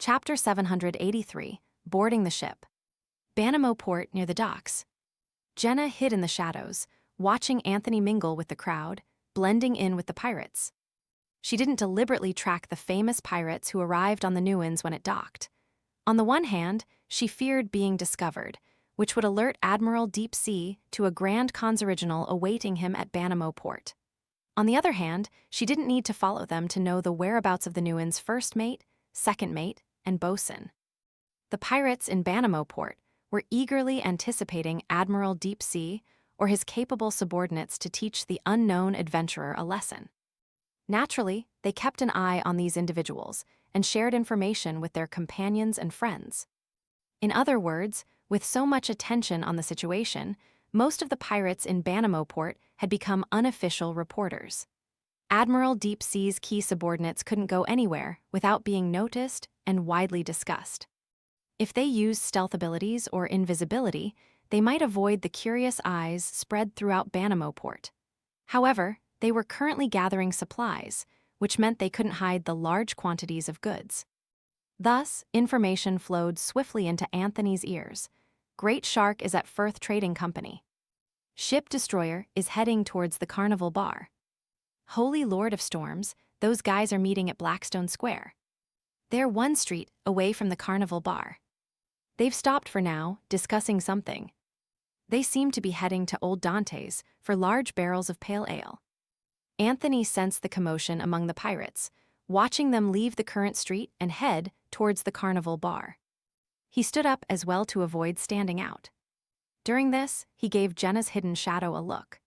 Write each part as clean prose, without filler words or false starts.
Chapter 783, Boarding the Ship. Banamo Port near the docks. Jenna hid in the shadows, watching Anthony mingle with the crowd, blending in with the pirates. She didn't deliberately track the famous pirates who arrived on the Newens when it docked. On the one hand, she feared being discovered, which would alert Admiral Deep Sea to a Grand Khan's original awaiting him at Banamo Port. On the other hand, she didn't need to follow them to know the whereabouts of the Newens' first mate, second mate, and bosun. The pirates in Banamo Port were eagerly anticipating Admiral Deep Sea or his capable subordinates to teach the unknown adventurer a lesson. Naturally, they kept an eye on these individuals and shared information with their companions and friends. In other words, with so much attention on the situation, most of the pirates in Banamo Port had become unofficial reporters. Admiral Deep Sea's key subordinates couldn't go anywhere without being noticed and widely discussed. If they used stealth abilities or invisibility, they might avoid the curious eyes spread throughout Banamo Port. However, they were currently gathering supplies, which meant they couldn't hide the large quantities of goods. Thus, information flowed swiftly into Anthony's ears. Great Shark is at Firth Trading Company. Ship Destroyer is heading towards the Carnival Bar. Holy Lord of Storms, those guys are meeting at Blackstone Square. They're one street away from the Carnival Bar. They've stopped for now, discussing something. They seem to be heading to Old Dante's for large barrels of pale ale. Anthony sensed the commotion among the pirates, watching them leave the current street and head towards the Carnival Bar. He stood up as well to avoid standing out. During this, he gave Jenna's hidden shadow a look.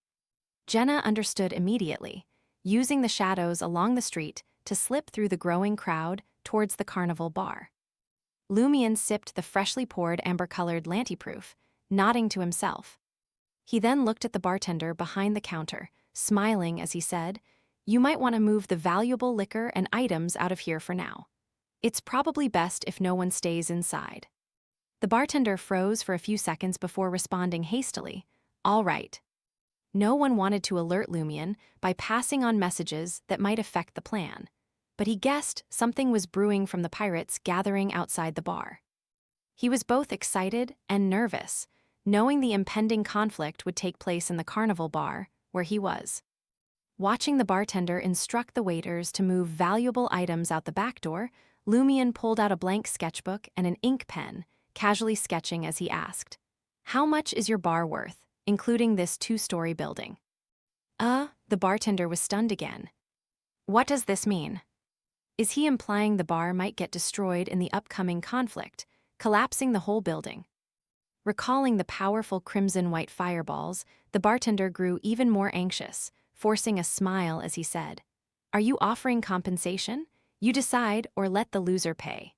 Jenna understood immediately, using the shadows along the street to slip through the growing crowd towards the Carnival Bar. Lumion sipped the freshly poured amber-colored Lantiproof, nodding to himself. He then looked at the bartender behind the counter, smiling as he said, "You might want to move the valuable liquor and items out of here for now. It's probably best if no one stays inside." The bartender froze for a few seconds before responding hastily, "All right." No one wanted to alert Lumion by passing on messages that might affect the plan, but he guessed something was brewing from the pirates gathering outside the bar. He was both excited and nervous, knowing the impending conflict would take place in the Carnival Bar, where he was. Watching the bartender instruct the waiters to move valuable items out the back door, Lumion pulled out a blank sketchbook and an ink pen, casually sketching as he asked, "How much is your bar worth, including this 2-story building?" The bartender was stunned again. What does this mean? Is he implying the bar might get destroyed in the upcoming conflict, collapsing the whole building? Recalling the powerful crimson-white fireballs, the bartender grew even more anxious, forcing a smile as he said, "Are you offering compensation? You decide or let the loser pay."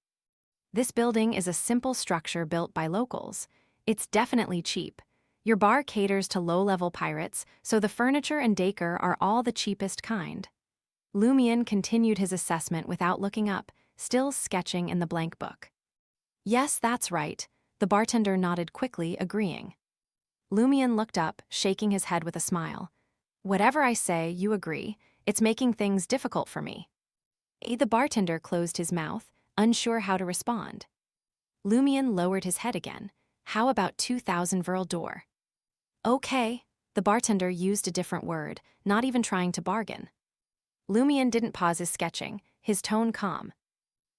This building is a simple structure built by locals. It's definitely cheap. Your bar caters to low-level pirates, so the furniture and decor are all the cheapest kind. Lumion continued his assessment without looking up, still sketching in the blank book. "Yes, that's right," the bartender nodded quickly, agreeing. Lumion looked up, shaking his head with a smile. "Whatever I say, you agree. It's making things difficult for me." The bartender closed his mouth, unsure how to respond. Lumion lowered his head again. "How about 2,000 Vril d'or?" "Okay." The bartender used a different word, not even trying to bargain. Lumion didn't pause his sketching, his tone calm.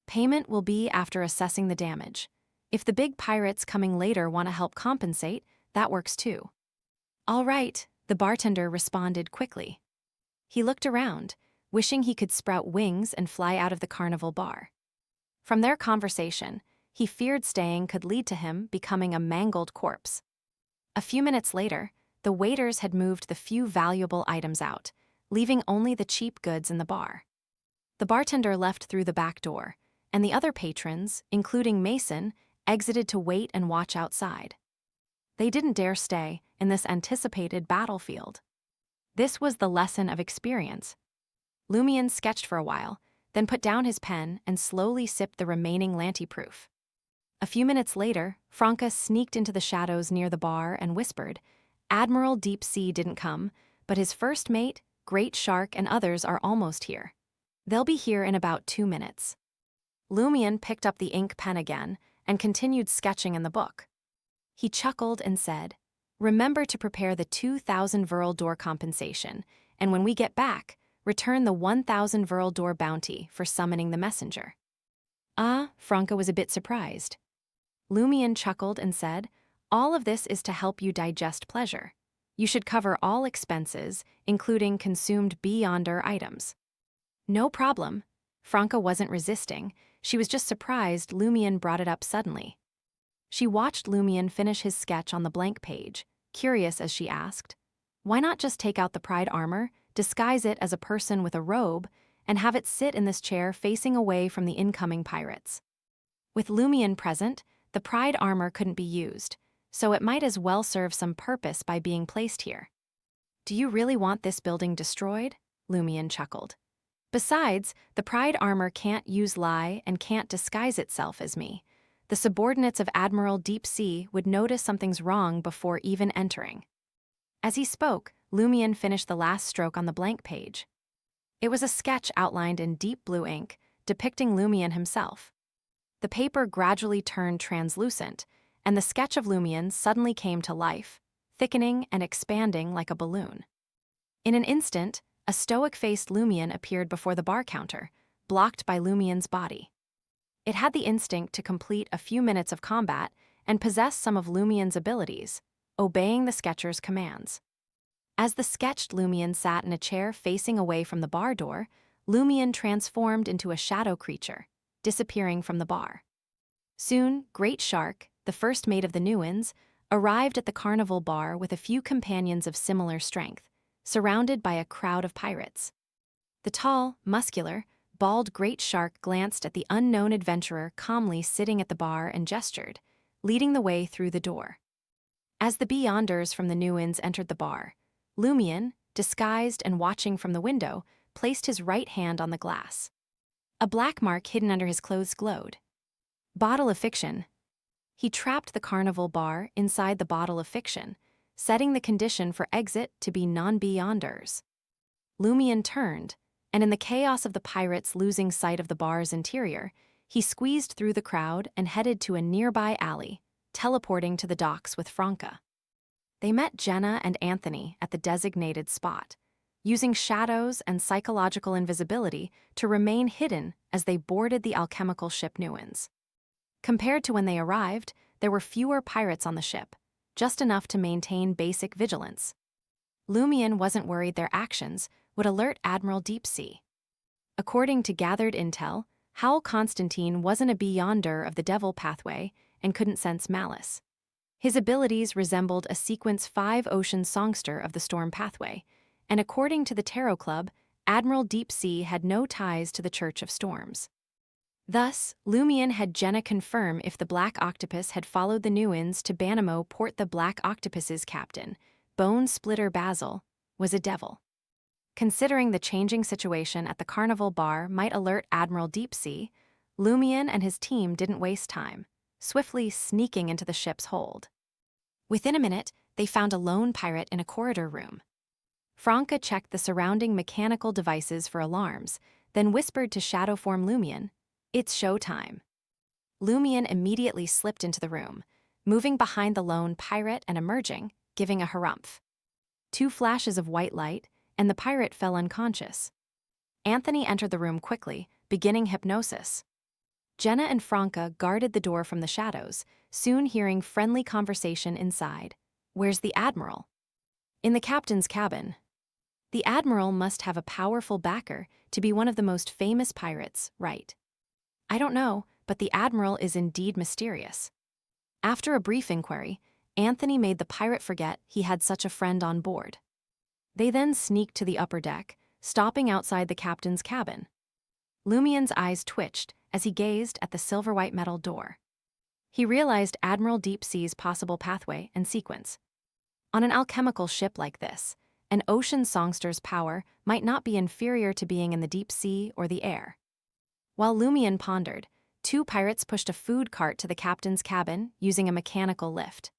"Payment will be after assessing the damage. If the big pirates coming later want to help compensate, that works too." "All right," the bartender responded quickly. He looked around, wishing he could sprout wings and fly out of the Carnival Bar. From their conversation, he feared staying could lead to him becoming a mangled corpse. A few minutes later, the waiters had moved the few valuable items out, leaving only the cheap goods in the bar. The bartender left through the back door, and the other patrons, including Mason, exited to wait and watch outside. They didn't dare stay in this anticipated battlefield. This was the lesson of experience. Lumion sketched for a while, then put down his pen and slowly sipped the remaining Lantiproof. A few minutes later, Franca sneaked into the shadows near the bar and whispered, "Admiral Deep Sea didn't come, but his first mate, Great Shark, and others are almost here. They'll be here in about 2 minutes." Lumion picked up the ink pen again and continued sketching in the book. He chuckled and said, "Remember to prepare the 2,000 Viral door compensation, and when we get back, return the 1,000 Viral door bounty for summoning the messenger." Ah, Franca was a bit surprised. Lumion chuckled and said, "All of this is to help you digest pleasure. You should cover all expenses, including consumed Beyonder items." No problem. Franca wasn't resisting. She was just surprised Lumion brought it up suddenly. She watched Lumion finish his sketch on the blank page, curious as she asked, "Why not just take out the Pride armor, disguise it as a person with a robe, and have it sit in this chair facing away from the incoming pirates?" With Lumion present, the Pride armor couldn't be used, so it might as well serve some purpose by being placed here. "Do you really want this building destroyed?" Lumion chuckled. "Besides, the Pride armor can't use lie and can't disguise itself as me. The subordinates of Admiral Deep Sea would notice something's wrong before even entering." As he spoke, Lumion finished the last stroke on the blank page. It was a sketch outlined in deep blue ink, depicting Lumion himself. The paper gradually turned translucent, and the sketch of Lumion suddenly came to life, thickening and expanding like a balloon. In an instant, a stoic-faced Lumion appeared before the bar counter, blocked by Lumion's body. It had the instinct to complete a few minutes of combat and possess some of Lumion's abilities, obeying the sketcher's commands. As the sketched Lumion sat in a chair facing away from the bar door, Lumion transformed into a shadow creature, disappearing from the bar. Soon, Great Shark, the first mate of the Nuins, arrived at the carnival bar with a few companions of similar strength, surrounded by a crowd of pirates. The tall, muscular, bald Great Shark glanced at the unknown adventurer calmly sitting at the bar and gestured, leading the way through the door. As the Beyonders from the Nuins entered the bar, Lumion, disguised and watching from the window, placed his right hand on the glass. A black mark hidden under his clothes glowed. Bottle of Fiction. He trapped the carnival bar inside the bottle of fiction, setting the condition for exit to be non-Beyonders. Lumion turned, and in the chaos of the pirates losing sight of the bar's interior, he squeezed through the crowd and headed to a nearby alley, teleporting to the docks with Franca. They met Jenna and Anthony at the designated spot, using shadows and psychological invisibility to remain hidden as they boarded the alchemical ship Nuins. Compared to when they arrived, there were fewer pirates on the ship, just enough to maintain basic vigilance. Lumion wasn't worried their actions would alert Admiral Deep Sea. According to gathered intel, Howl Constantine wasn't a Beyonder of the Devil pathway and couldn't sense malice. His abilities resembled a Sequence 5 ocean songster of the Storm pathway, and according to the Tarot Club, Admiral Deep Sea had no ties to the Church of Storms. Thus, Lumion had Jenna confirm if the Black Octopus had followed the Nuins to Banamo Port. The Black Octopus's captain, Bone Splitter Basil, was a devil. Considering the changing situation at the carnival bar might alert Admiral Deep Sea, Lumion and his team didn't waste time, swiftly sneaking into the ship's hold. Within a minute, they found a lone pirate in a corridor room. Franca checked the surrounding mechanical devices for alarms, then whispered to shadow form Lumion, "It's showtime." Lumion immediately slipped into the room, moving behind the lone pirate and emerging, giving a harumph. 2 flashes of white light, and the pirate fell unconscious. Anthony entered the room quickly, beginning hypnosis. Jenna and Franca guarded the door from the shadows, soon hearing friendly conversation inside. "Where's the Admiral?" "In the captain's cabin." The Admiral must have a powerful backer to be one of the most famous pirates, right? "I don't know, but the Admiral is indeed mysterious." After a brief inquiry, Anthony made the pirate forget he had such a friend on board. They then sneaked to the upper deck, stopping outside the captain's cabin. Lumion's eyes twitched as he gazed at the silver-white metal door. He realized Admiral Deep Sea's possible pathway and sequence. On an alchemical ship like this, an ocean songster's power might not be inferior to being in the deep sea or the air. While Lumion pondered, 2 pirates pushed a food cart to the captain's cabin using a mechanical lift.